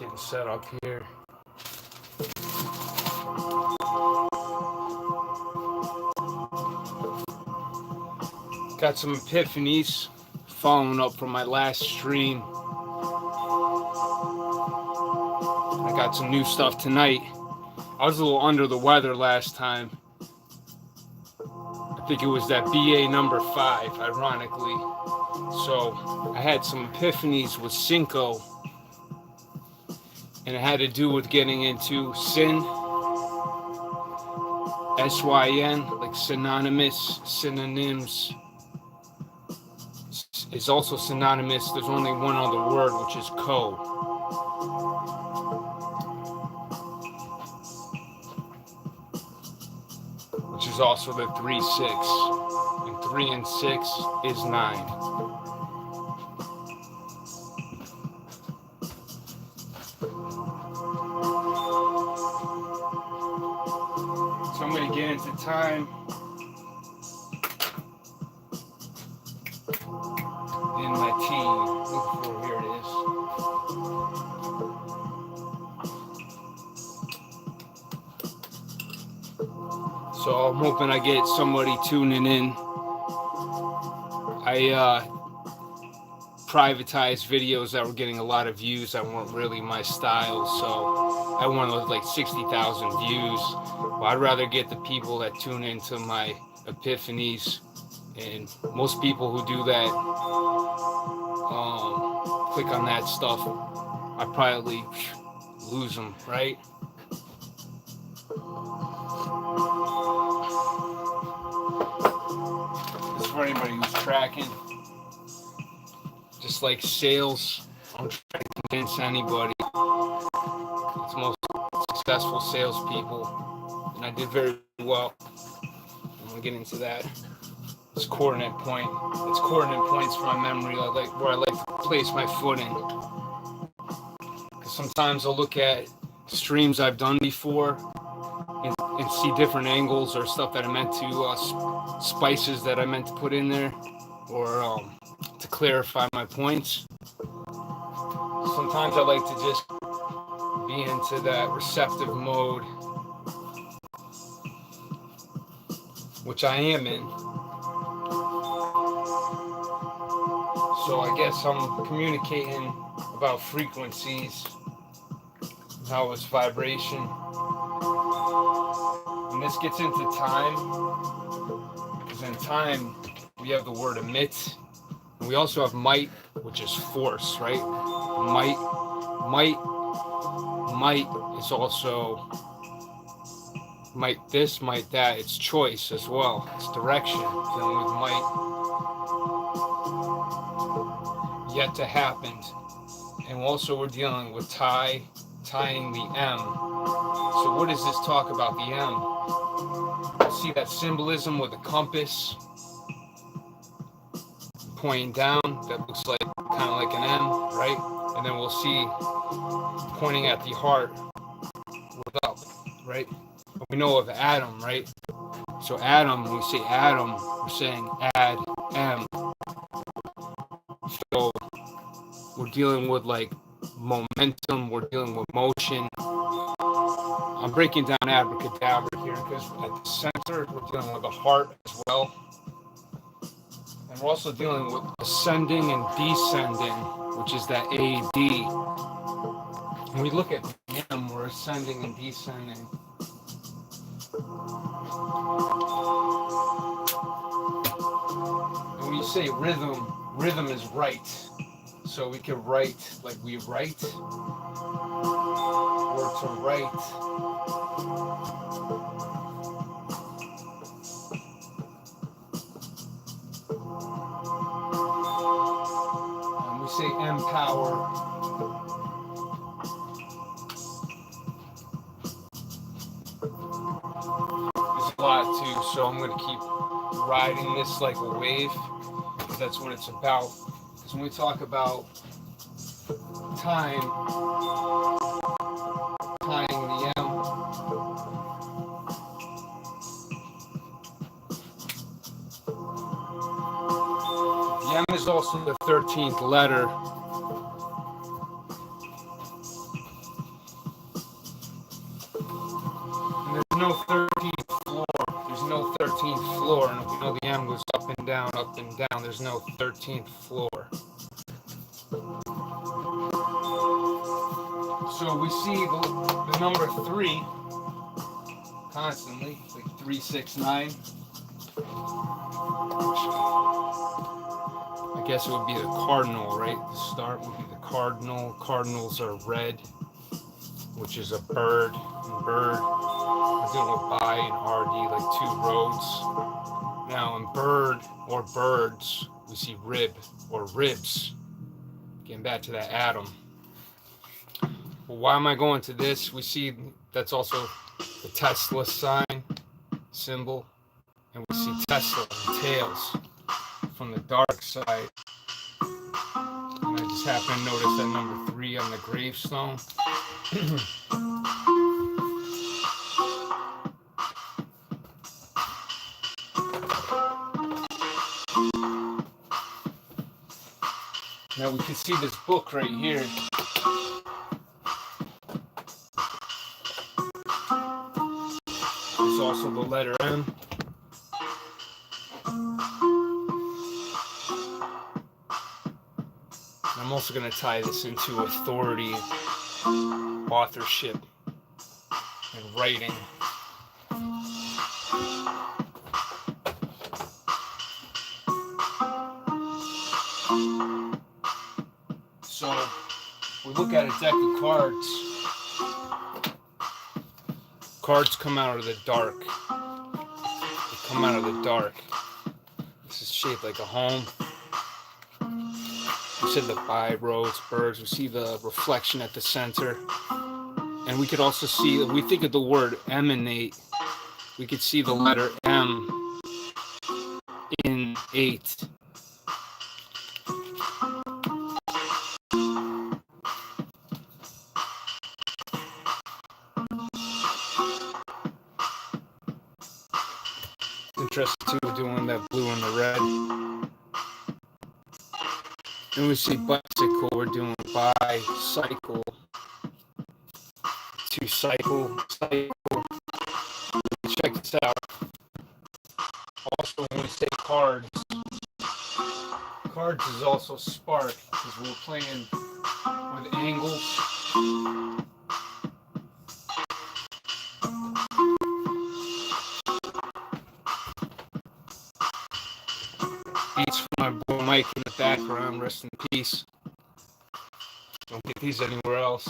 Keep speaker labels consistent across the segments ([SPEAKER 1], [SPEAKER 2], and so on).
[SPEAKER 1] getting set up here. Got some epiphanies following up from my last stream. I got some new stuff tonight. I was a little under the weather last time. I think it was that BA number 5, ironically. So I had some epiphanies with Cinco, and it had to do with getting into sin, S-Y-N, like synonymous, synonyms. It's also synonymous. There's only one other word, which is co. Which is also the 3-6. And 3 and 6 is 9. So I'm going to get into time. In my team. Here it is. So I'm hoping I get somebody tuning in. I privatized videos that were getting a lot of views that weren't really my style, so I wanted like 60,000 views. Well, I'd rather get the people that tune into my epiphanies, and most people who do that, click on that stuff, I probably lose them, right? This is for anybody who's tracking. Just like sales, I'm trying to convince anybody. It's most successful salespeople, and I did very well. I'm gonna get into that. It's coordinate point. It's coordinate points for my memory, where I like to place my foot in. Because sometimes I'll look at streams I've done before and see different angles or stuff that I meant to, spices that I meant to put in there, or to clarify my points. Sometimes I like to just be into that receptive mode, which I am in. So I guess I'm communicating about frequencies, how it's vibration. And this gets into time, because in time we have the word emit, and we also have might, which is force, right? Might is also might this, might that. It's choice as well. It's direction, dealing with might. Yet to happen. And also we're dealing with tying the M. So what does this talk about the M? See that symbolism with a compass pointing down that looks like kind of like an M, right? And then we'll see pointing at the heart with up, right? But we know of Adam, right? So Adam, when we say Adam, we're saying add M. So we're dealing with like momentum, we're dealing with motion. I'm breaking down abracadabra here because at the center we're dealing with the heart as well. And we're also dealing with ascending and descending, which is that AD. When we look at him, we're ascending and descending. And when you say rhythm, rhythm is right. So we can write like we write, or to write. And we say empower. There's a lot too, so I'm going to keep riding this like a wave, because that's what it's about. When we talk about time, tying the M, the M is also the 13th letter. goes up and down, up and down. There's no 13th floor. So we see the number 3 constantly, like 369. I guess it would be the cardinal, right? The start would be the cardinal. Cardinals are red, which is a bird. And bird, we're dealing with bi and RD, like 2 roads. Now in bird or birds, we see rib or ribs. Getting back to that atom. Well, why am I going to this? We see that's also the Tesla sign, symbol. And we see Tesla and tails from the dark side. And I just happen to notice that number 3 on the gravestone. Now we can see this book right here. It's also the letter M. I'm also going to tie this into authority, authorship, and writing. So we look at a deck of cards. Cards come out of the dark. They come out of the dark. This is shaped like a home. We said the bi, roads, birds. We see the reflection at the center. And we could also see, if we think of the word emanate, we could see the letter M in 8. Interesting too, doing that blue and the red. And we see bicycle, we're doing bicycle, to cycle. Check this out. Also, when we say cards is also spark, because we're playing with angles. Beats from my boy Mike in the background, rest in peace. Don't get these anywhere else.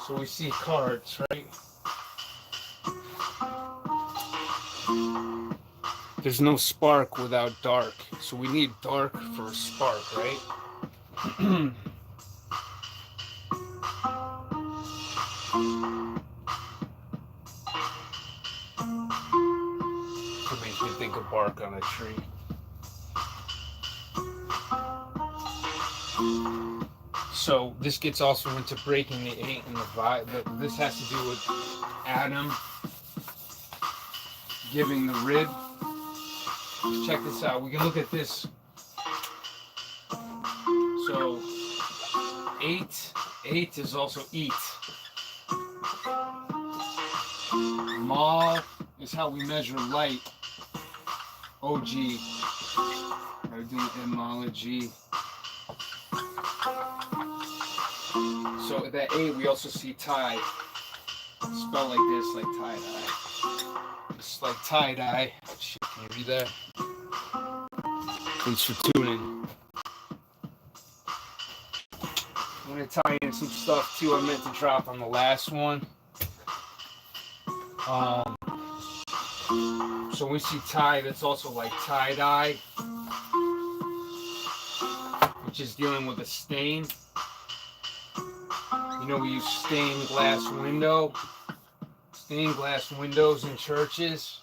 [SPEAKER 1] So we see cards, right? There's no spark without dark. So we need dark for a spark, right? It makes me think of bark on a tree. So this gets also into breaking the 8 and the vibe. This has to do with Adam giving the rib. Check this out. We can look at this. So 8 is also eat. Mal is how we measure light. OG. We're doing etymology. So that 8, we also see tie. Spelled like this, like tie-dye. It's like tie-dye. Shit, can you read that? Thanks for tuning. I'm going to tie in some stuff too I meant to drop on the last one. So we see tie, that's also like tie-dye, which is dealing with a stain. You know, we use stained glass windows in churches.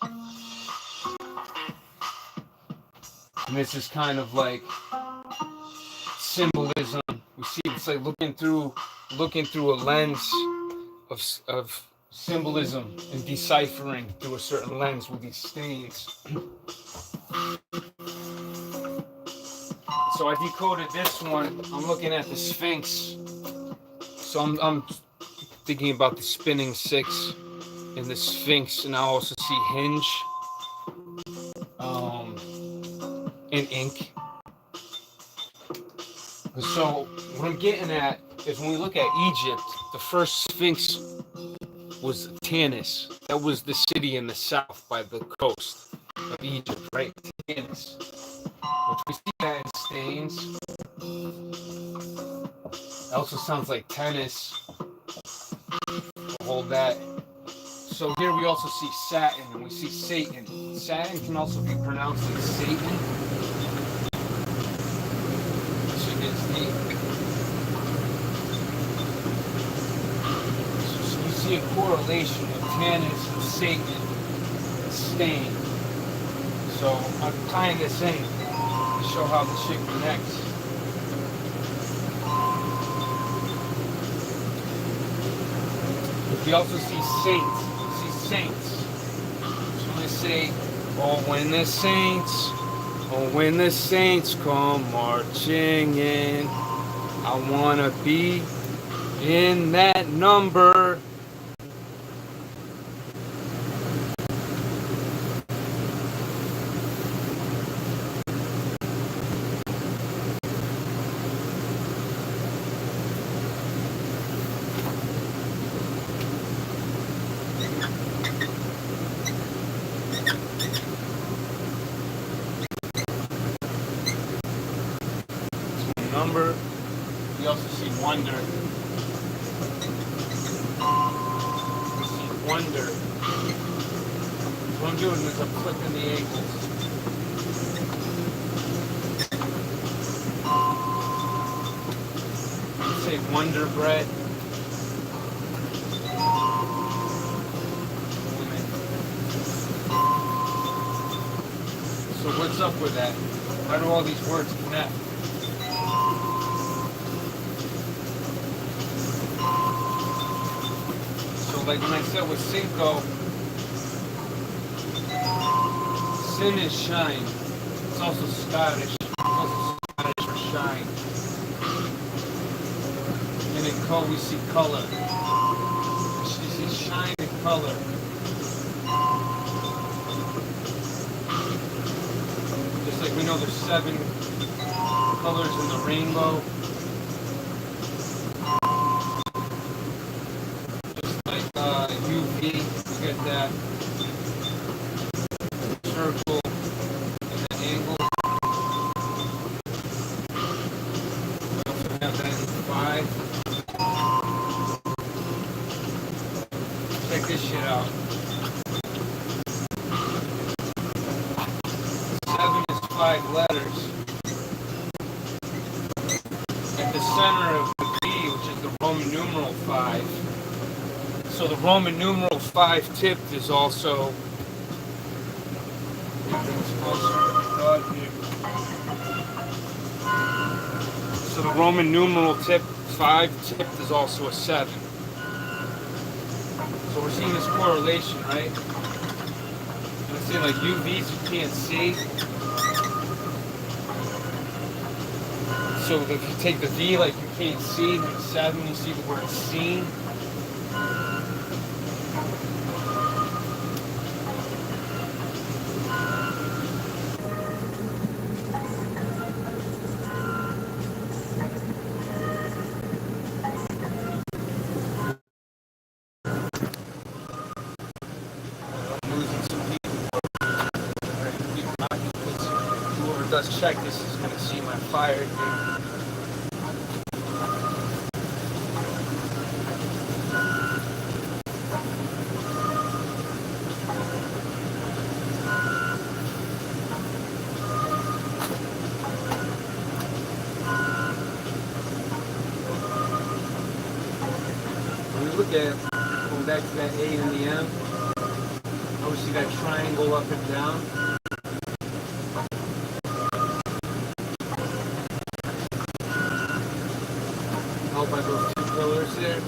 [SPEAKER 1] And this is kind of like symbolism. We see it's like looking through a lens of symbolism and deciphering through a certain lens with these stains. It's So I decoded this one. I'm looking at the Sphinx. So I'm thinking about the spinning six and the Sphinx, and I also see hinge, and ink. So what I'm getting at is when we look at Egypt, the first Sphinx was Tanis. That was the city in the south by the coast of Egypt, right? Tanis, which we see that in stains. It also sounds like tennis. Hold that. So here we also see Saturn, and we see Satan. Saturn can also be pronounced like Satan. So you see a correlation of Tanis and Satan and stain. So I'm tying this in to show how the shit connects. We also see saints. We see saints. So when they say, oh, when the saints come marching in, I wanna be in that number. Number. We also see wonder. We see wonder. What I'm doing is I'm flipping the angles. We say wonder bread. So what's up with that? How do all these words connect? Like when I said with Cinco, sin is shine. It's also Scottish. It's also Scottish for shine. And in Co we see color. We see shine and color. Just like we know there's 7 colors in the rainbow. UV, you get that circle and the angle. We also have that in 5. Check this shit out. 7 is 5 letters. At the center of the V, which is the Roman numeral 5. So the Roman numeral 5 tipped is also. So the Roman numeral 5 tipped is also a 7. So we're seeing this correlation, right? And it's saying like UVs you can't see. So if you take the V like you can't see, and the 7 you see the word seen. Does check this is going to see my fire here. When we look at going back to that A and the M, obviously that triangle up and down. By those 2 pillars there.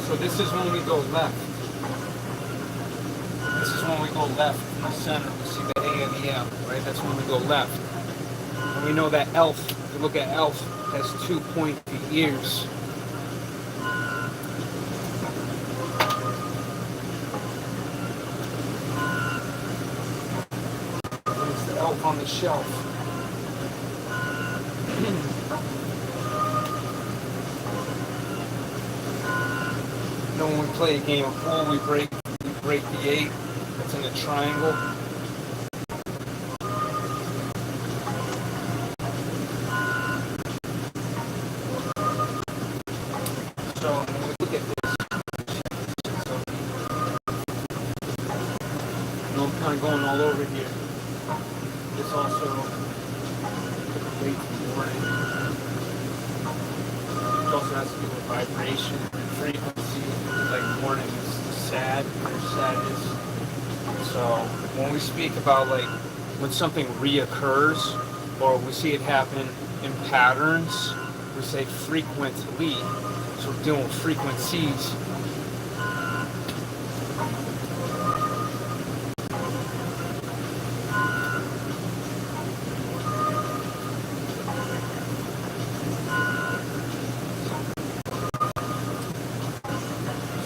[SPEAKER 1] So this is when we go left. go left in the center, we see the A and the M, right? That's when we go left. And we know that elf, if you look at elf, has 2 pointy ears. And it's the elf on the shelf. You know, when we play a game of pool, we break the 8 that's in a triangle. So when we look at this, I'm kind of going all over here. This also relates to morning. It also has to do with vibration and frequency. Like morning is sad, there's sadness. So when we speak about like when something reoccurs or we see it happen in patterns, we say frequently. So we're dealing with frequencies.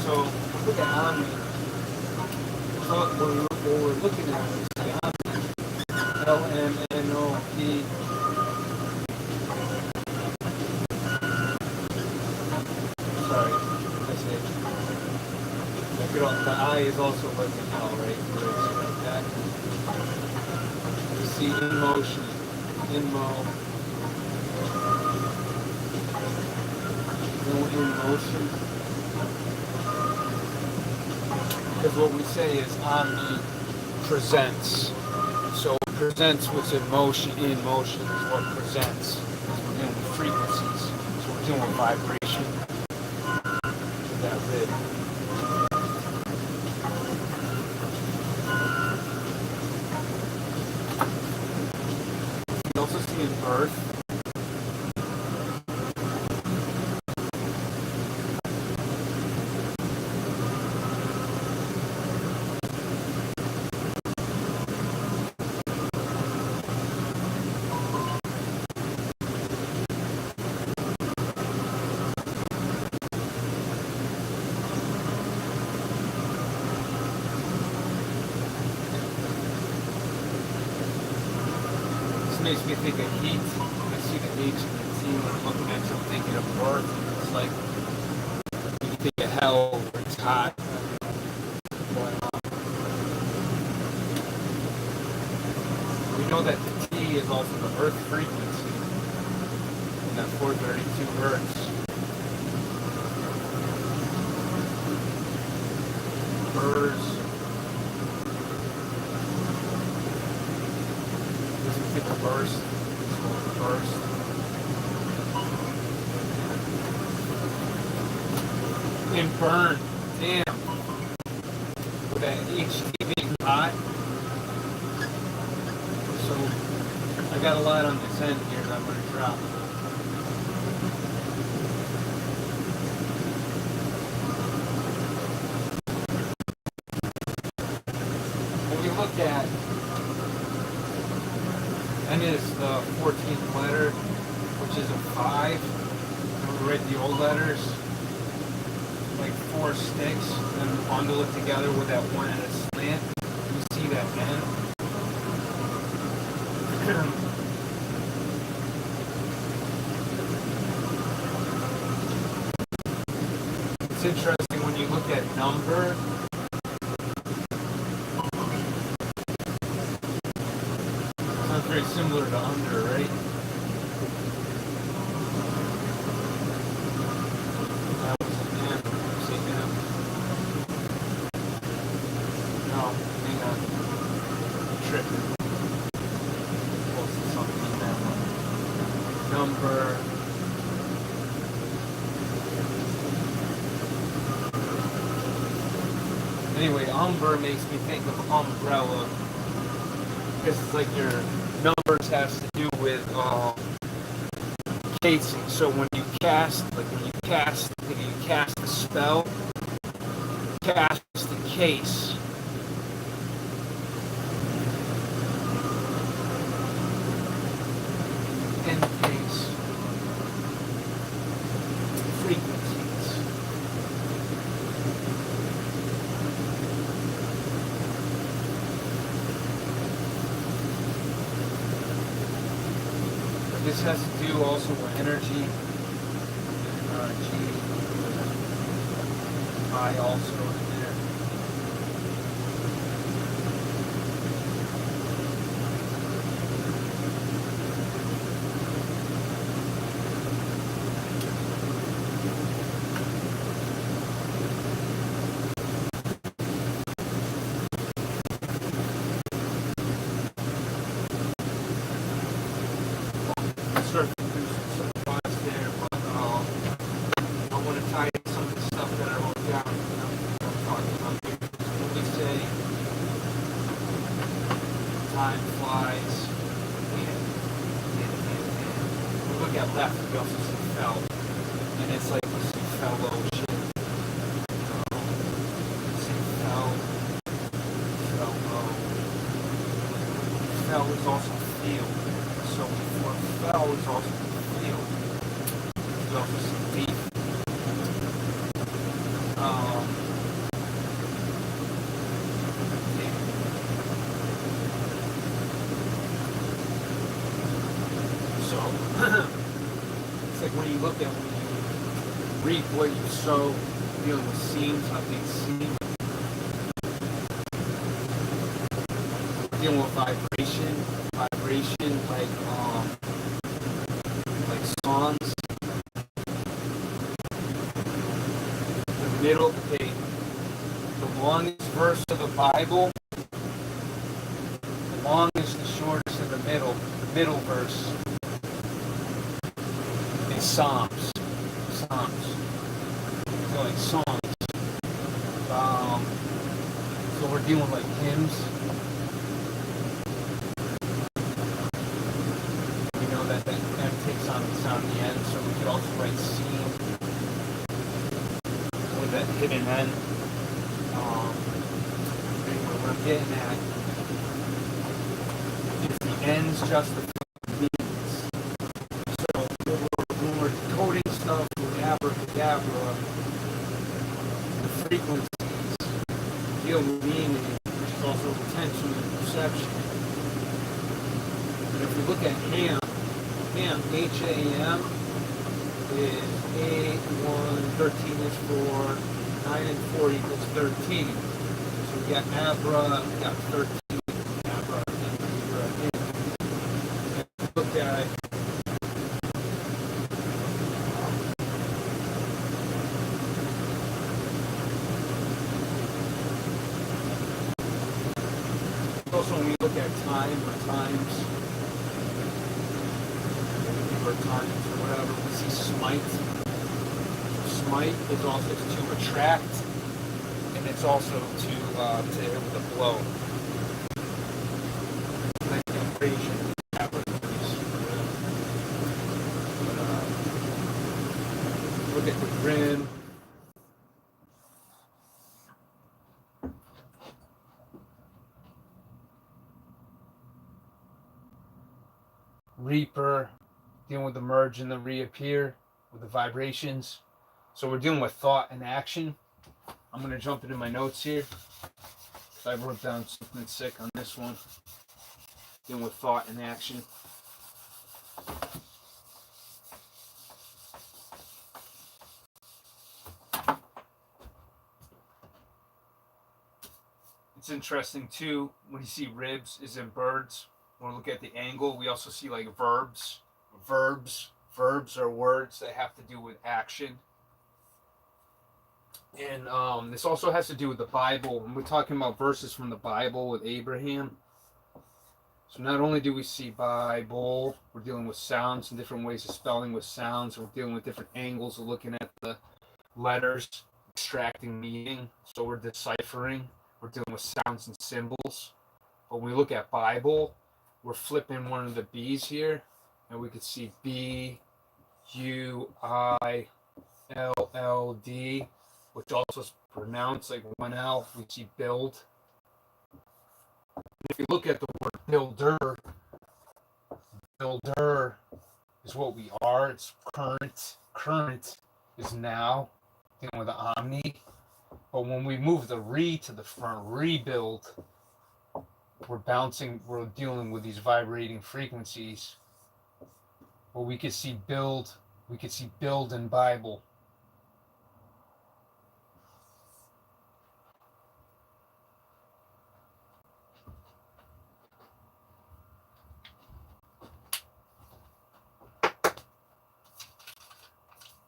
[SPEAKER 1] So look at Omni. So what we're looking at is the Omni. LMNOP. Sorry, that's it. The I is also like an L, right? Like that. You see in motion, in motion. Because what we say is Omni presents. So presents what's in motion is what presents. We're dealing with frequencies. So we're dealing with vibration. That lid. You also see an earth. Makes me think of heat. I see the H and the T when I'm looking at something in a birth. It's like you think of hell where it's hot. But we know that the T is also the earth frequency. And that 432 hertz. Birds. Burst. And burn. Damn. With that HT being hot. So I got a lot on this end here that I'm going to drop. When you look at N is the 14th letter, which is a 5. And we read the old letters, like 4 sticks, and bundle it together with that one at a slant. You see that N. It's interesting when you look at number. Very similar to under, right? That was an M. See M? No, hang on. Tripping. Close to something in that one. Number. Anyway, umber makes me think of umbrella. Because it's like your numbers has to do with casing. So when you cast a spell, cast the case. This has to do also with energy. G, I also in there. Start to do some thoughts there, but I want to tie in some of the stuff that I wrote down. I'm talking about here. When we say time flies, and we look at left, we also see fell, and it's like we see fellowship. We see fell is also field. So before fell is also field. There's also some deep. So it's like when you look at when you reap what you sow, dealing with seams, not being seen. Dealing with vibration, like songs. The middle, the longest verse of the Bible, the longest, the shortest, and the middle verse is Psalms. So like songs. So we're dealing with like hymns. That takes on the sound in the end, so we could also write scene with that hidden end. What I'm getting at is the ends justify the means. So when we're decoding stuff with abracadabra, the frequencies deal with meaning, which is also attention and perception. And if we look at Ham, H-A-M is 8, 1, 13 is 4, 9 and 4 equals 13. So we got Abra, we got 13, Abra, and look at also when we look at time or times, times or whatever, we see smite. Smite is also to attract, and it's also to hit with a blow. Like the equation, look at the rim. Reaper, dealing with the merge and the reappear with the vibrations. So we're dealing with thought and action. I'm going to jump into my notes here. I wrote down something sick on this one. Dealing with thought and action. It's interesting too when you see ribs is in birds. When we look at the angle, we also see like verbs. Verbs are words that have to do with action. And this also has to do with the Bible. When we're talking about verses from the Bible with Abraham. So not only do we see Bible, we're dealing with sounds and different ways of spelling with sounds. We're dealing with different angles of looking at the letters, extracting meaning. So we're deciphering. We're dealing with sounds and symbols. But when we look at Bible, we're flipping one of the B's here. And we could see B, U, I, L, L, D, which also is pronounced like one L. We see build. If you look at the word builder is what we are. It's current. Current is now, dealing with the omni. But when we move the re to the front, rebuild, we're dealing with these vibrating frequencies. Or we could see build. We could see build in Bible.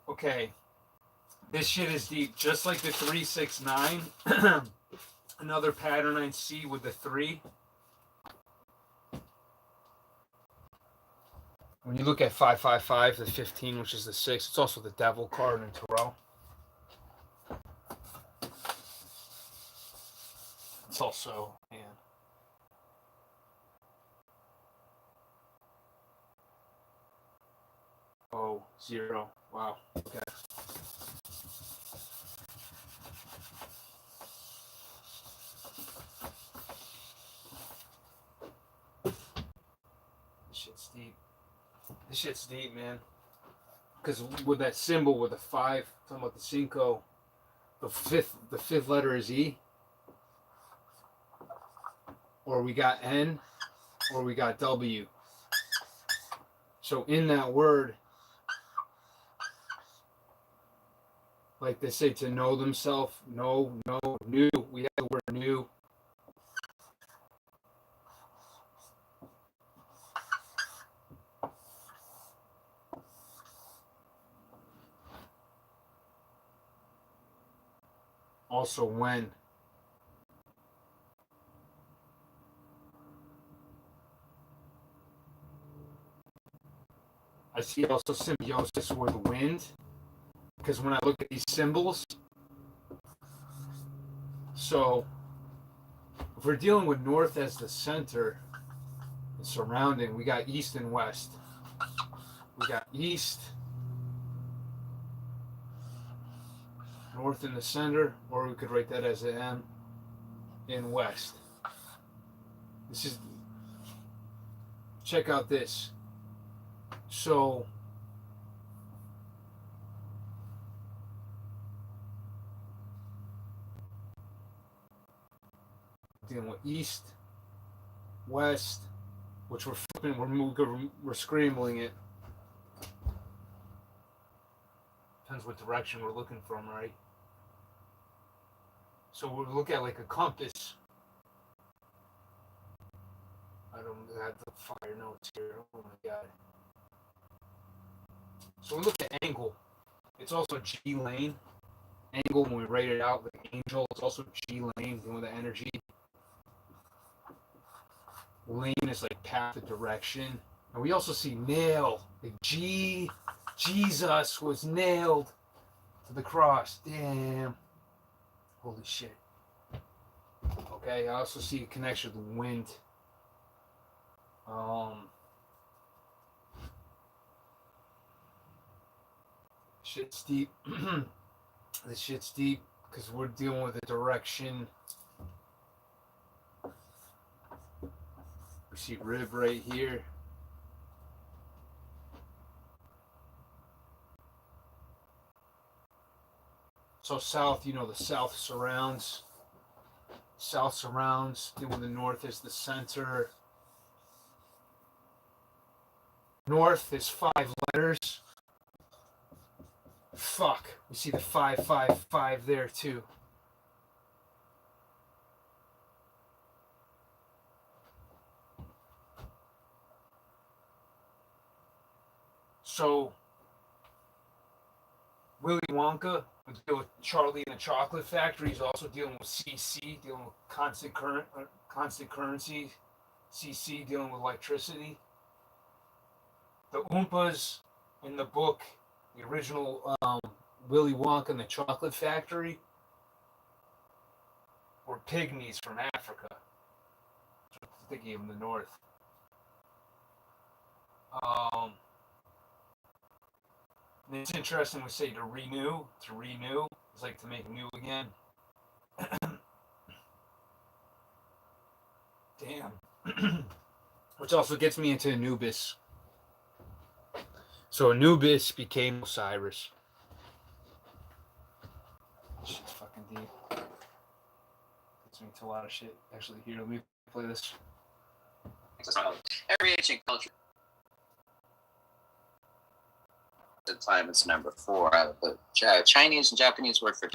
[SPEAKER 1] Okay. This shit is deep. Just like the 369. Another pattern I see with the 3. When you look at 555, the 15, which is the 6, it's also the devil card in Tarot. It's also, man. Oh, 0. Wow. Okay. This shit's deep, man. Because with that symbol, with the 5, talking about the cinco, the fifth letter is E, or we got N, or we got W. So in that word, like they say, to know themselves, new. We have the word new. Also when. I see also symbiosis with wind, because when I look at these symbols, so if we're dealing with north as the center and surrounding, we got east and west. We got east, north in the center, or we could write that as an M, in west. This is, check out this. So dealing with east, west, which we're flipping, we're scrambling it. Depends what direction we're looking from, right? So we'll look at like a compass. I don't have the fire notes here. Oh my god. So we look at angle. It's also G lane. Angle, when we write it out with angel, it's also G lane, dealing with the energy. Lane is like path of direction. And we also see nail. Like Jesus was nailed to the cross. Damn. Holy shit. Okay, I also see a connection with wind. Shit's deep. This shit's deep because we're dealing with a direction. We see rib right here. So south, you know, the south surrounds. South surrounds. Dealing with the north is the center. North is 5 letters. Fuck. We see the 555 there too. So Willy Wonka would deal with Charlie and the Chocolate Factory. He's also dealing with CC, dealing with constant currency. CC dealing with electricity. The Oompas in the book, the original Willy Wonka and the Chocolate Factory, were pygmies from Africa. They gave them the north. And it's interesting we say to renew is like to make new again. Damn. Which also gets me into Anubis. So Anubis became Osiris. Shit's fucking deep. Gets me into a lot of shit. Actually, here, let me play this.
[SPEAKER 2] Every ancient culture time it's number 4. The Chinese and Japanese word for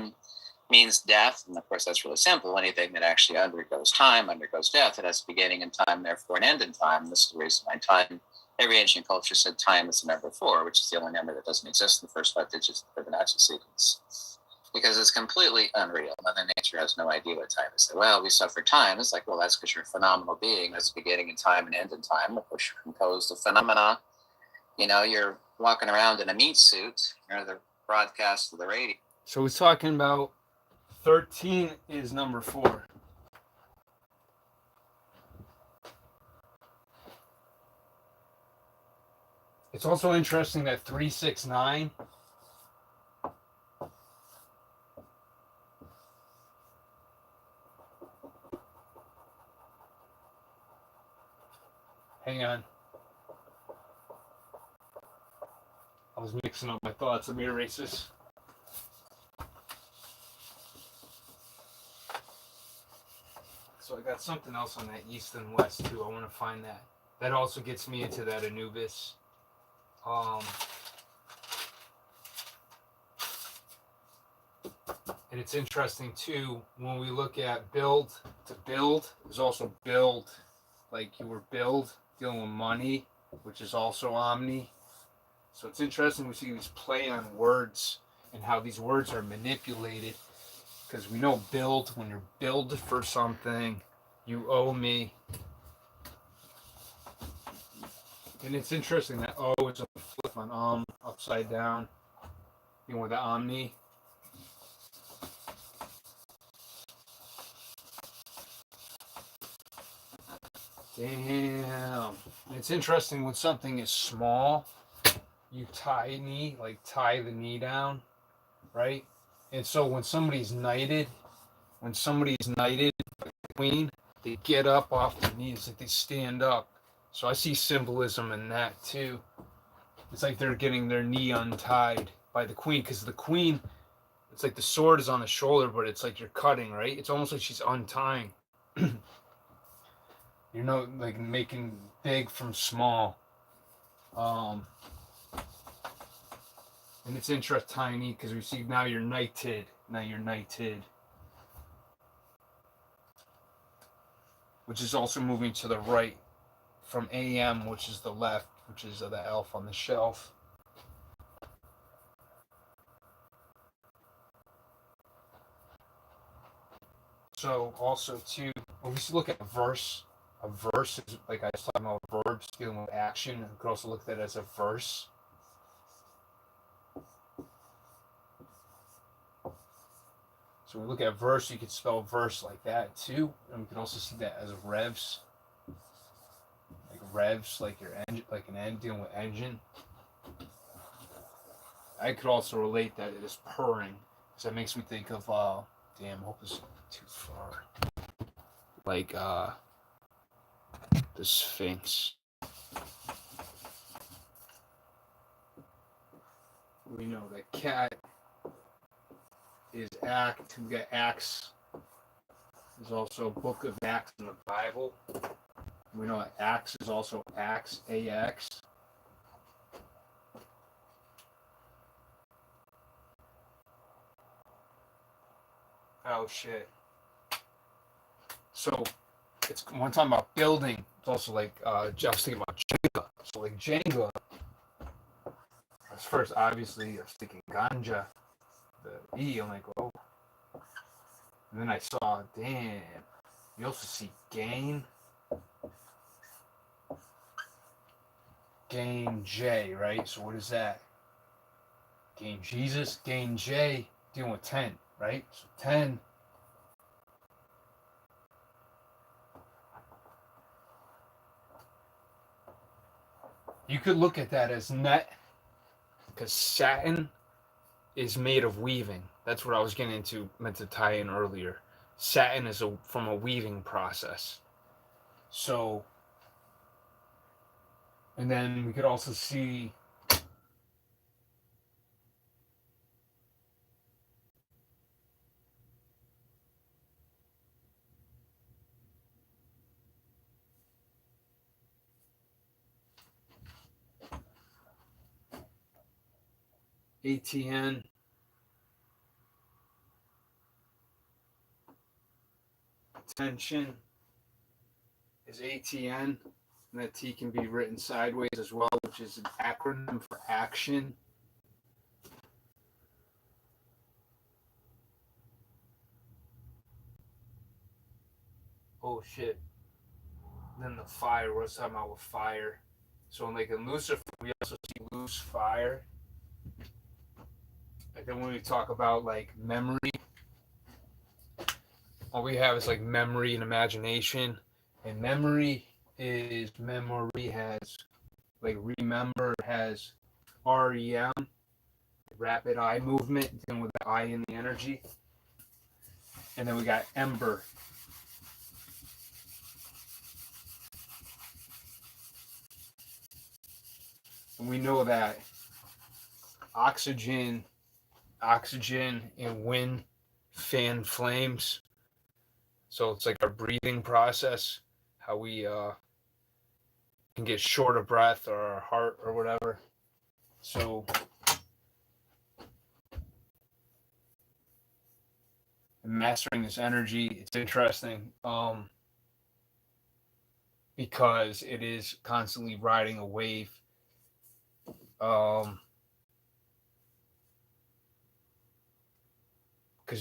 [SPEAKER 2] means death, and of course that's really simple. Anything that actually undergoes time undergoes death. It has a beginning in time, therefore an end in time. This is the reason why time, every ancient culture said time is the number 4, which is the only number that doesn't exist in the first 5 digits of the Fibonacci sequence, because it's completely unreal. Mother Nature has no idea what time is. Well, we suffer time. It's like, well, that's because you're a phenomenal being. There's a beginning in time and end in time, which are composed of phenomena. You're walking around in a meat suit, the broadcast of the radio.
[SPEAKER 1] So he's talking about 13 is number 4. It's also interesting that 369 hang on. I was mixing up my thoughts. Let me erase this. So I got something else on that east and west too. I want to find that. That also gets me into that Anubis. And it's interesting too when we look at build to build. There's also build, like you were build dealing with money, which is also omni. So it's interesting we see these play on words and how these words are manipulated. Because we know build, when you're billed for something, you owe me. And it's interesting that O is a flip on upside down. With the omni. Damn. And it's interesting when something is small, you tie the knee down, right? And so when somebody's knighted by the queen, they get up off their knees, like they stand up. So I see symbolism in that too. It's like they're getting their knee untied by the queen, because the queen, it's like the sword is on the shoulder, but it's like you're cutting, right? It's almost like she's untying. Like making big from small. And it's interesting, tiny, because we see now you're knighted. Which is also moving to the right from AM, which is the left, which is the elf on the shelf. So also too, when we look at a verse is, like I was talking about verbs dealing with action. We could also look at that as a verse. So when we look at verse, you could spell verse like that too. And we can also see that as revs. Like revs, like your engine, like an end dealing with engine. I could also relate that it is purring. Because that makes me think of damn, I hope this isn't too far. Like the Sphinx. We know that cat is act. We got Acts. There's also a book of Acts in the Bible. We know that Acts is also Acts, AX. Oh shit. So it's one time about building. It's also like just thinking about Jenga. So like Jenga. First, obviously, I was thinking ganja. The E, I'm like, oh. And then I saw, damn. You also see gain. Gain J, right? So what is that? Gain Jesus, gain J, dealing with 10, right? So 10. You could look at that as net, because satin is made of weaving. That's what I was getting into, meant to tie in earlier. Satin is from a weaving process. So, and then we could also see ATN. Attention is ATN. And that T can be written sideways as well, which is an acronym for action. Oh shit. And then the fire, we're talking about with fire. So in Lucifer, we also see loose fire. Like then when we talk about like memory, all we have is like memory and imagination. And memory has like remember has REM, rapid eye movement, dealing with the eye and the energy. And then we got ember. And we know that oxygen and wind fan flames. So it's like our breathing process, how we can get short of breath or our heart or whatever. So mastering this energy, it's interesting because it is constantly riding a wave. Because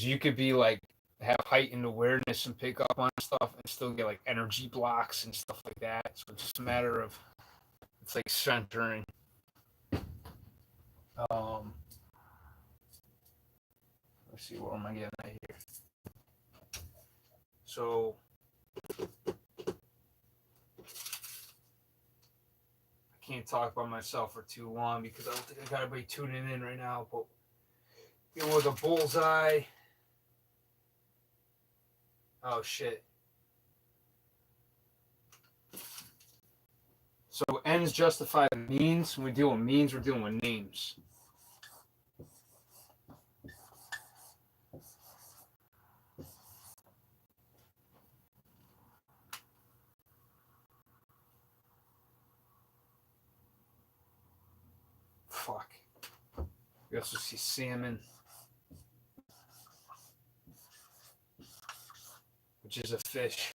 [SPEAKER 1] you could be like have heightened awareness and pick up on stuff and still get like energy blocks and stuff like that. So it's just a matter of it's like centering. Let's see, what am I getting at here? So I can't talk by myself for too long because I don't think I got everybody tuning in right now. But with a bullseye. Oh shit. So ends justify the means. When we deal with means, we're dealing with names. Fuck. We also see salmon, which is a fish.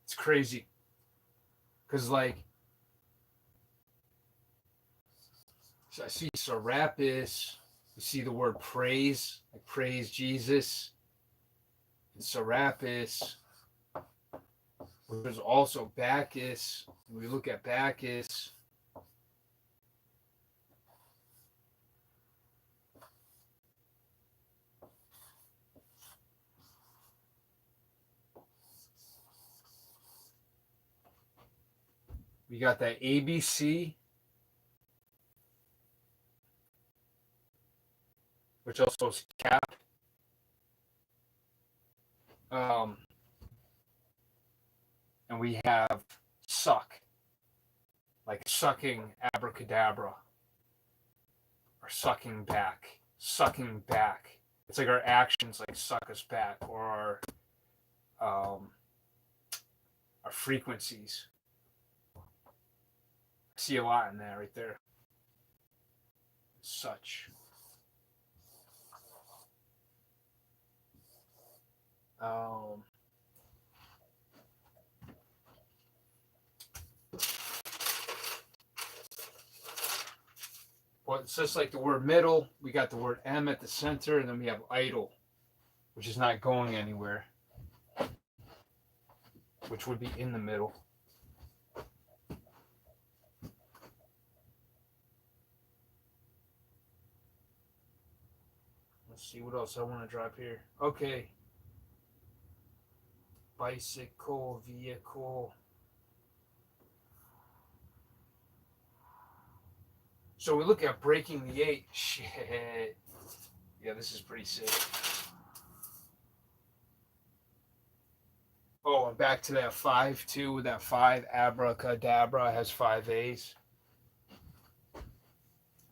[SPEAKER 1] It's crazy. Because, like, I see Serapis. You see the word praise, like praise Jesus. And Serapis. There's also Bacchus. When we look at Bacchus, we got that ABC, which also is cap. And we have suck, like sucking abracadabra, or sucking back. It's like our actions like suck us back, or our frequencies. I see a lot in that right there. Such. Well, it's just like the word middle. We got the word M at the center, and then we have idle, which is not going anywhere, which would be in the middle. Let's see what else I want to drop here. Okay. Bicycle, vehicle. So we look at breaking the 8. Shit. Yeah, this is pretty sick. Oh, and back to that 5 too. With that 5, abracadabra has 5 A's,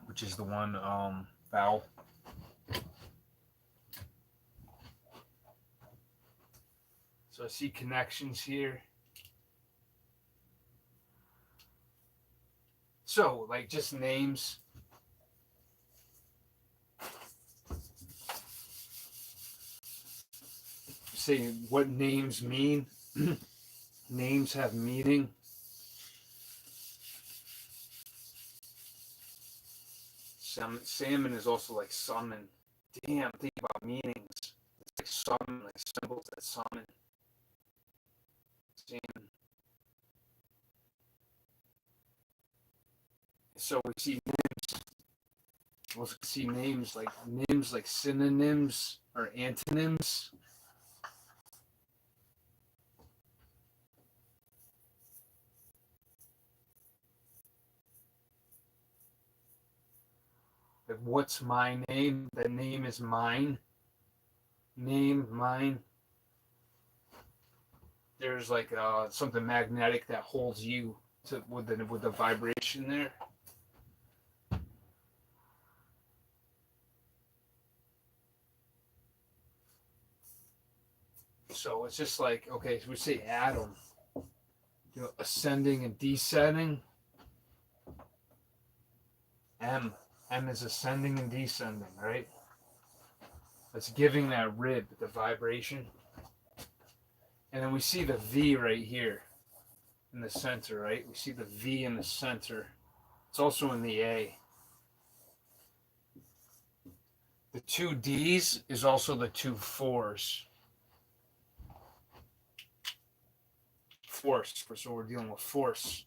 [SPEAKER 1] which is the one vowel. So I see connections here. So, like, just names. Say what names mean. Names have meaning. Salmon is also like summon. Damn, think about meanings. It's like summon, like symbols that summon. Salmon. So we see names. We also see names like synonyms or antonyms. Like, what's my name? The name is mine. Name, mine. There's like something magnetic that holds you to with the vibration there. So it's just like, okay, so we say atom, ascending and descending. M is ascending and descending, right? It's giving that rib the vibration. And then we see the V right here in the center, right? We see the V in the center. It's also in the A. The two D's is also the two fours. Force, so we're dealing with force.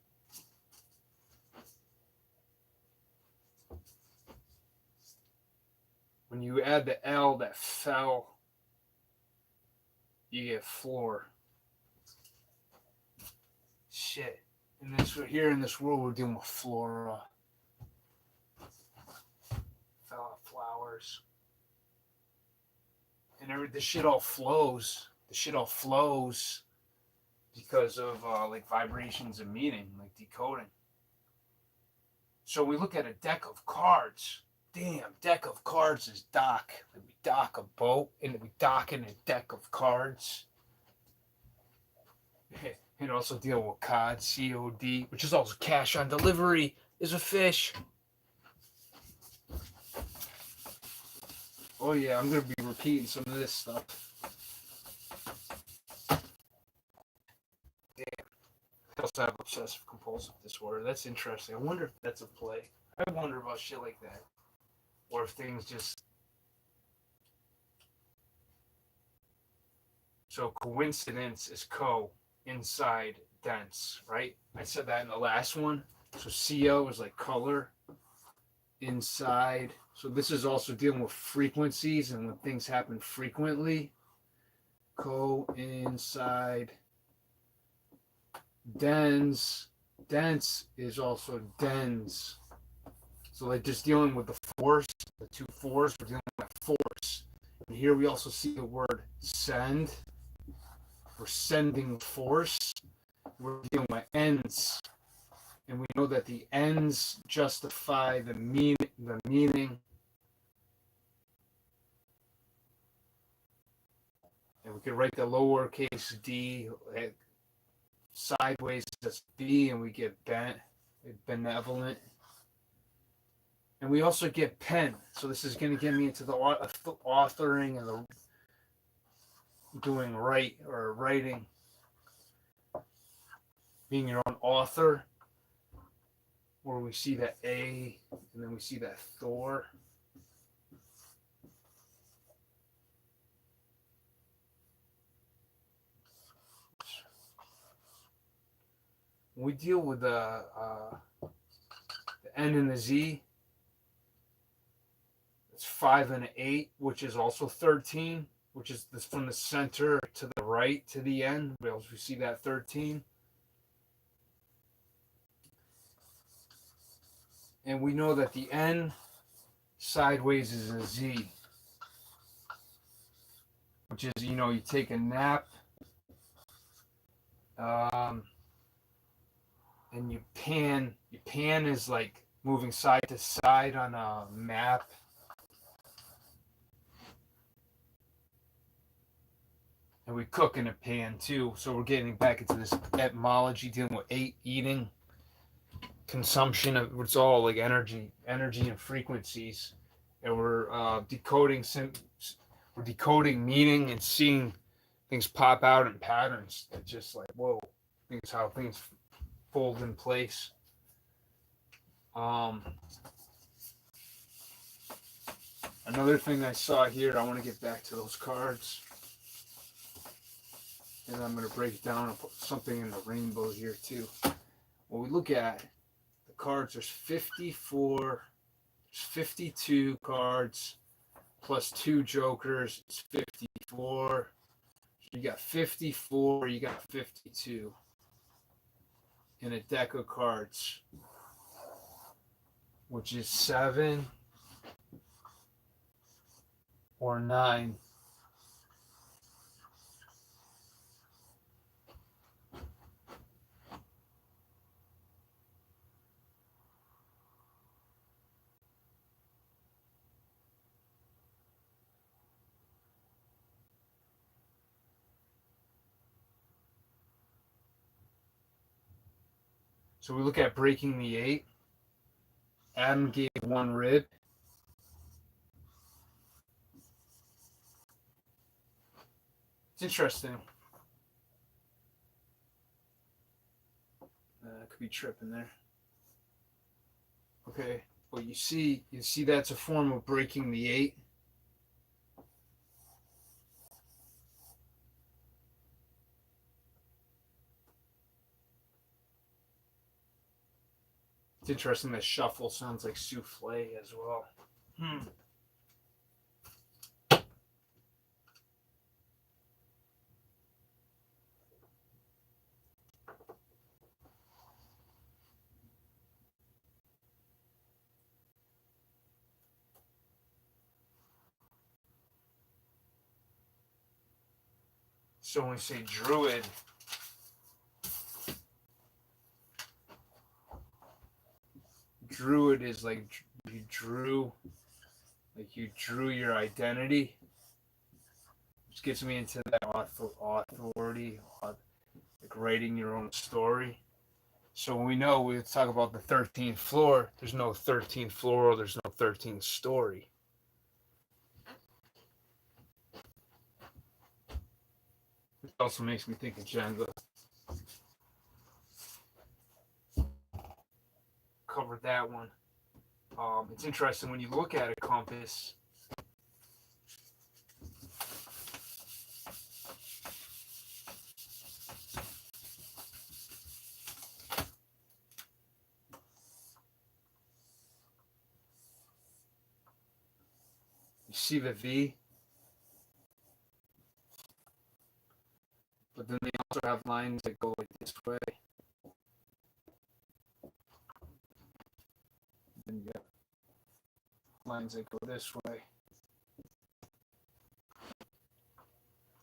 [SPEAKER 1] When you add the L that fell, you get floor. Shit. And this here in this world, we're dealing with flora. Fell out flowers. And this shit all flows. The shit all flows because of like vibrations and meaning, like decoding. So we look at a deck of cards. Damn, deck of cards is dock. Like we dock a boat and we dock in a deck of cards. And also deal with COD, COD, which is also cash on delivery, is a fish. Oh yeah, I'm gonna be repeating some of this stuff. Damn. I also have obsessive compulsive disorder. That's interesting. I wonder if that's a play. I wonder about shit like that. Or if things just. So coincidence is inside, dense, right? I said that in the last one. So CO is like color, inside. So this is also dealing with frequencies and when things happen frequently. Coincide. Dense is also dens. So like just dealing with the force, the two fours, we're dealing with force. And here we also see the word send. We're sending force. We're dealing with ends. And we know that the ends justify the meaning. And we could write the lowercase d sideways as B, and we get benevolent. And we also get pen. So this is going to get me into the authoring and the doing writing. Being your own author. Where we see that A, and then we see that Thor. When we deal with the N and the Z, it's 5 and an 8, which is also 13, which is this from the center to the right to the end. We also see that 13. And we know that the N sideways is a Z, which is, you take a nap, and you pan. You pan is like moving side to side on a map. And we cook in a pan too. So we're getting back into this etymology, dealing with eating. consumption of it's all like energy and frequencies, and we're decoding meaning and seeing things pop out in patterns that just like whoa, things how things fold in place. Um, Another thing I saw here, I want to get back to those cards, and I'm going to break it down and put something in the rainbow here too. When we look at the cards, there's 52 cards plus 2 jokers. It's 54. You got 54, you got 52 in a deck of cards, which is 7 or 9. So we look at breaking the 8. Adam gave 1 rib. It's interesting. Could be tripping there. Okay, well you see that's a form of breaking the 8. It's interesting that shuffle sounds like souffle as well. So when we say druid, druid is like you drew your identity, which gets me into that authority, like writing your own story. So we know we talk about the 13th floor. There's no 13th floor, or there's no 13th story. It also makes me think of Jenga. Covered that one. It's interesting when you look at a compass. You see the V, but then they also have lines that go like this way. And you got lines that go this way.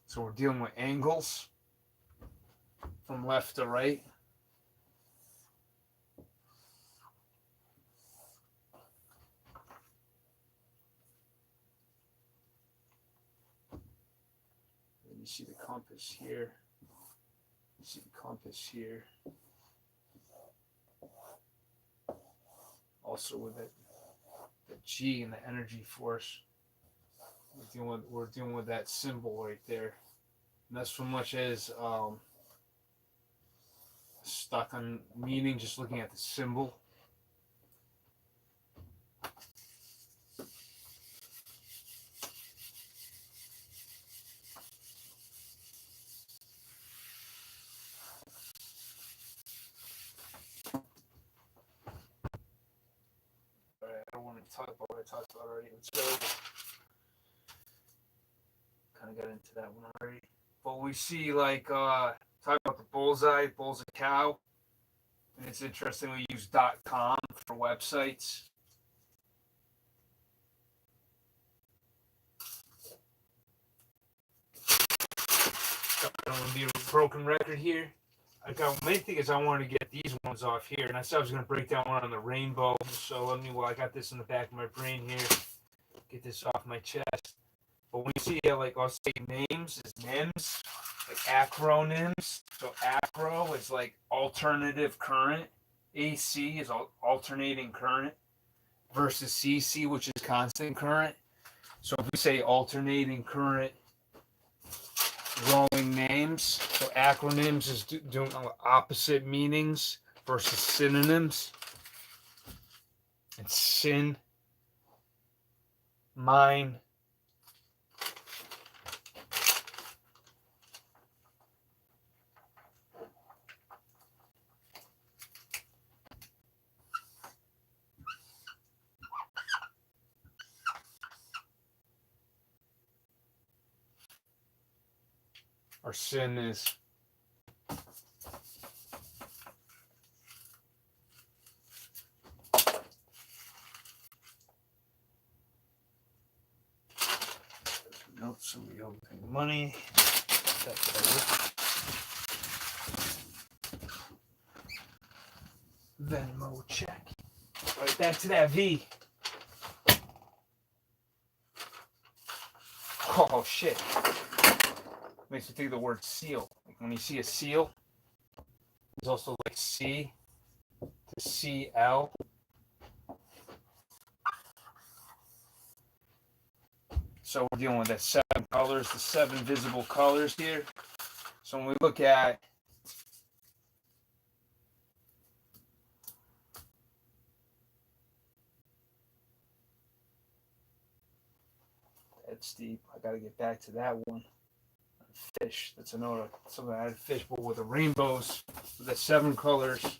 [SPEAKER 1] So we're dealing with angles from left to right. And you see the compass here. You see the compass here. Also with the G and the energy force. We're dealing with that symbol right there. And that's so much as stuck on meaning just looking at the symbol. I don't want to talk about what I talked about already. Let's go. Kind of got into that one already. But we see like talk about the bull's a cow. And it's interesting we use .com for websites. I don't want to be a broken record here. Main thing is I wanted to get these ones off here, and I said I was going to break down one on the rainbow. So while I got this in the back of my brain here, get this off my chest. But when you see like I'll say names is NIMS, like acronyms. So acro is like alternative current, AC is alternating current versus CC, which is constant current. So if we say alternating current drawing names, so acronyms is doing opposite meanings versus synonyms. And sin, mine, or sin is nope, somebody owes me money. Venmo check. Right back to that V. Oh shit. Makes me think of the word seal. Like when you see a seal, there's also like C to CL. So we're dealing with the 7 colors, the 7 visible colors here. So when we look at that's deep. I gotta get back to that one. Fish. That's another something I had fish, but with the rainbows, with the 7 colors.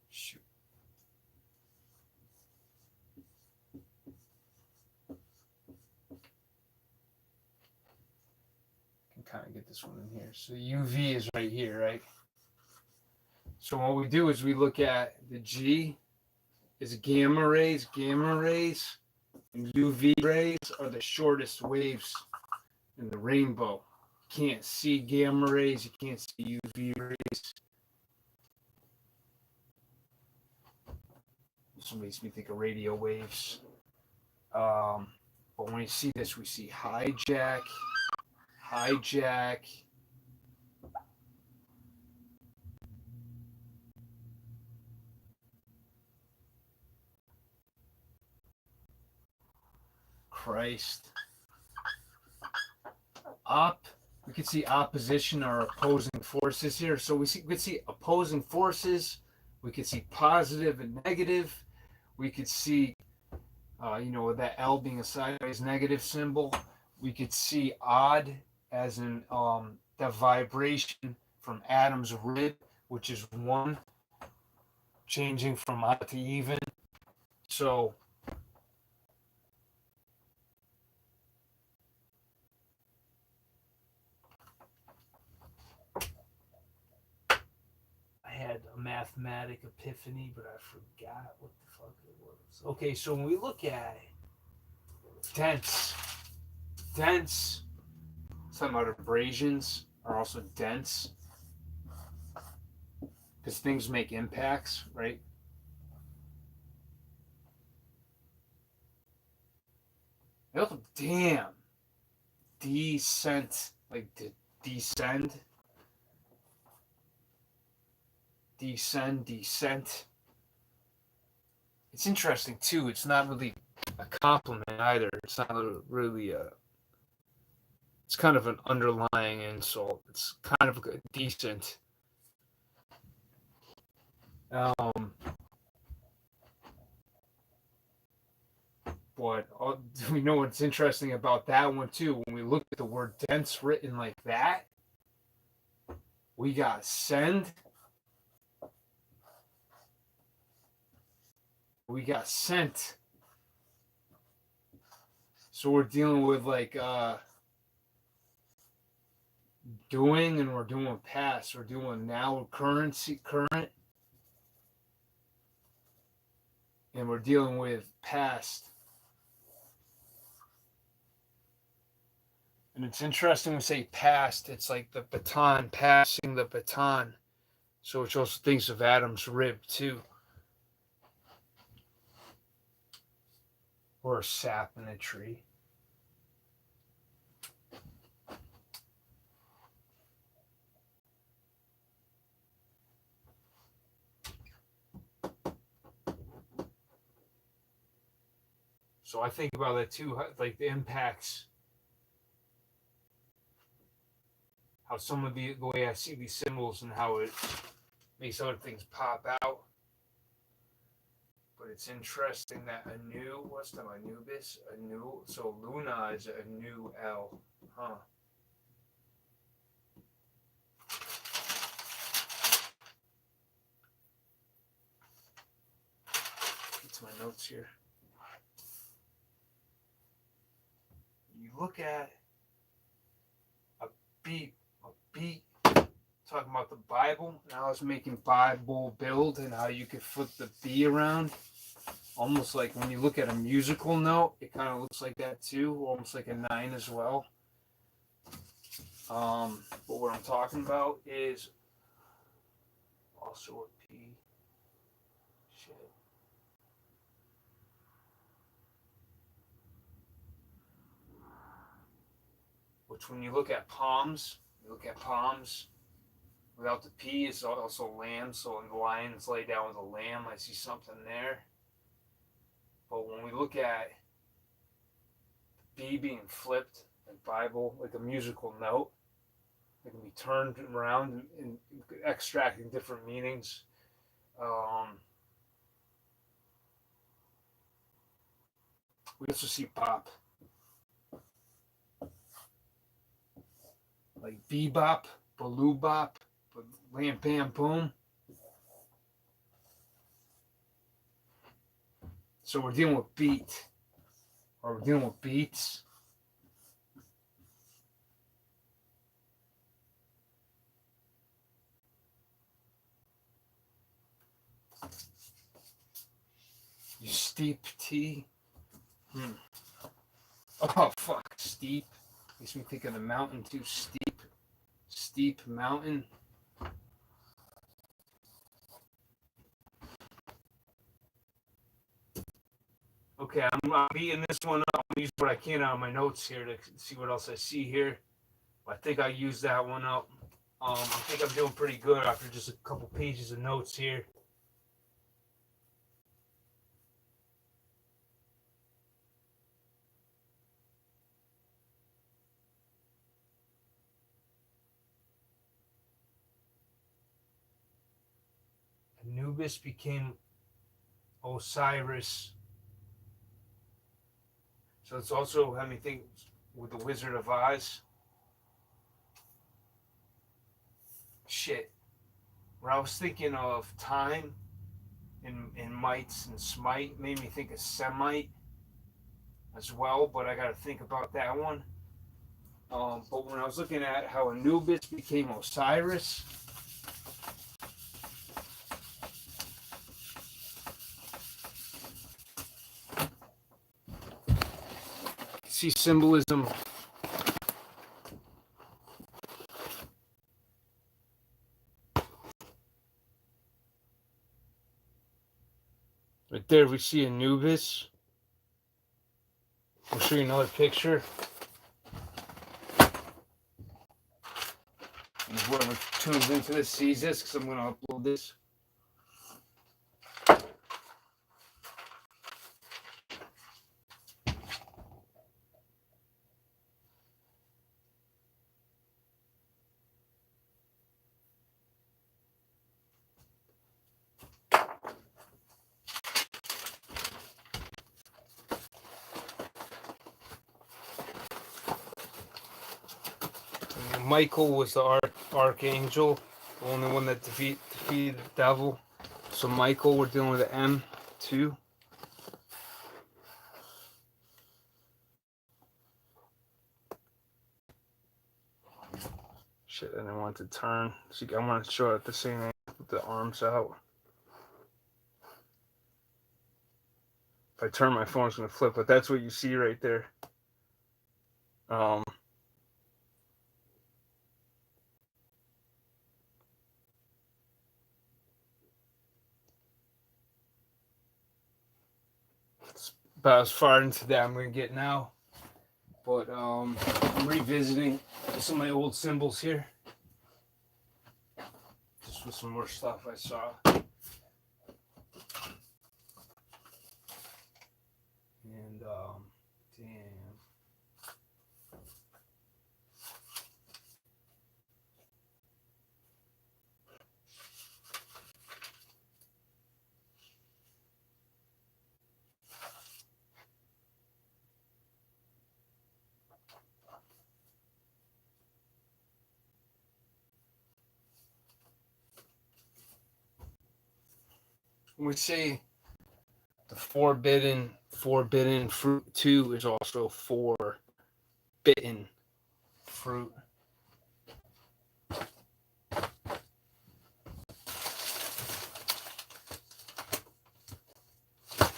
[SPEAKER 1] Shoot. Can kind of get this one in here. So UV is right here, right? So what we do is we look at the G is gamma rays. Gamma rays and UV rays are the shortest waves in the rainbow. You can't see gamma rays. You can't see UV rays. This makes me think of radio waves. But when we see this, we see hijack, Christ, we can see opposition or opposing forces here. So we could see opposing forces. We could see positive and negative. We could see, that L being a sideways negative symbol. We could see odd as in the vibration from Adam's rib, which is 1, changing from odd to even. So I had a mathematic epiphany, but I forgot what the fuck it was. Okay, so when we look at dense, some about abrasions are also dense because things make impacts, right? Oh, damn. Descent, like descend. Descent. It's interesting too. It's not really a compliment either. It's not really a. It's kind of an underlying insult. It's kind of decent. But we know what's interesting about that one too. When we look at the word dense written like that, we got send. We got sent. So we're dealing with like doing, and we're doing past. We're doing now current, and we're dealing with past. And it's interesting to say passed. It's like the baton, passing the baton. So which also thinks of Adam's rib too. Or a sap in a tree. So I think about that too, like the impacts, how some of the way I see these symbols and how it makes other things pop out. But it's interesting that Anu, what's the Anubis? Anu, so Luna is a new L, huh? Get to my notes here. You look at a beat, talking about the Bible, and I was making Bible build and how you could flip the B around. Almost like when you look at a musical note, it kind of looks like that too, almost like a 9 as well. But what I'm talking about is also a P. Shit. Which when you look at palms, without the P is also lamb. So when the lions lay down with a lamb, I see something there. But when we look at B being flipped in Bible, like a musical note, it can be turned around and extracting different meanings. We also see pop, like bebop, baloo bop, lamp bam boom. So we're dealing with beat, or we're dealing with beats. You steep T. Oh fuck, steep. Makes me think of the mountain too. Steep mountain. Okay, I'm beating this one up. I'm using what I can out of my notes here to see what else I see here. I think I used that one up. I think I'm doing pretty good after just a couple pages of notes here. Anubis became Osiris. So it's also had me think with the Wizard of Oz. Shit. When I was thinking of time and mites and smite, made me think of Semite as well, but I got to think about that one. But when I was looking at how Anubis became Osiris, see symbolism. Right there, we see Anubis. I'll show you another picture. And whoever tunes into this sees this, because I'm going to upload this. Michael was the archangel, the only one that defeated the devil. So Michael, we're dealing with an M2. Shit, I didn't want to turn. See, I want to show it at the same angle with the arms out. If I turn my phone, it's going to flip, but that's what you see right there. about as far into that I'm gonna get now. But I'm revisiting some of my old symbols here. Just with some more stuff I saw. And damn. We say the forbidden fruit too is also forbidden fruit.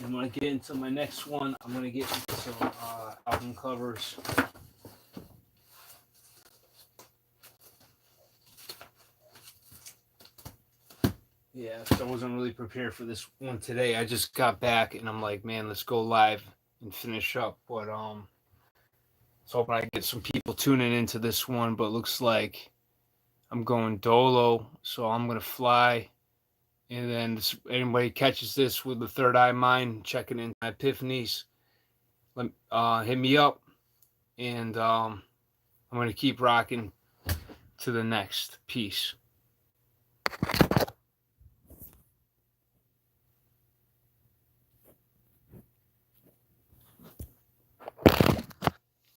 [SPEAKER 1] And when I get into my next one, I'm gonna get into some album covers. Yeah, so I wasn't really prepared for this one today. I just got back and I'm like, man, let's go live and finish up. But so hoping I get some people tuning into this one. But looks like I'm going dolo, so I'm gonna fly. And then anybody catches this with the third eye mind, checking in my Ephanies, hit me up, and I'm gonna keep rocking to the next piece.